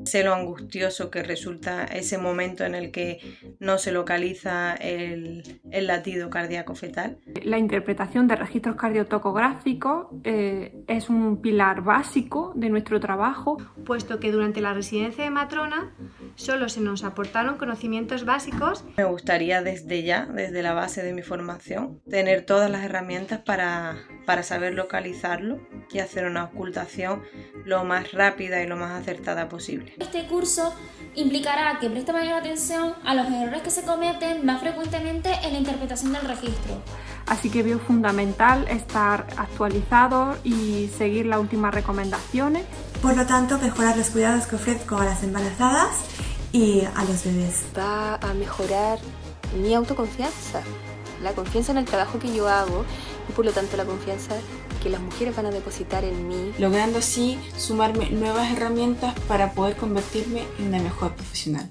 Sé lo angustioso que resulta ese momento en el que no se localiza el latido cardíaco fetal. La interpretación de registros cardiotocográficos es un pilar básico de nuestro trabajo, puesto que durante la residencia de matrona solo se nos aportaron conocimientos básicos. Me gustaría desde ya, desde la base de mi formación, tener todas las herramientas para saber localizarlo y hacer una ocultación lo más rápida y lo más acertada posible. Este curso implicará que preste mayor atención a los errores que se cometen más frecuentemente en la interpretación del registro. Así que veo fundamental estar actualizados y seguir las últimas recomendaciones. Por lo tanto, mejorar los cuidados que ofrezco a las embarazadas y a los bebés. Va a mejorar mi autoconfianza, la confianza en el trabajo que yo hago y por lo tanto la confianza que las mujeres van a depositar en mí. Logrando así sumarme nuevas herramientas para poder convertirme en una mejor profesional.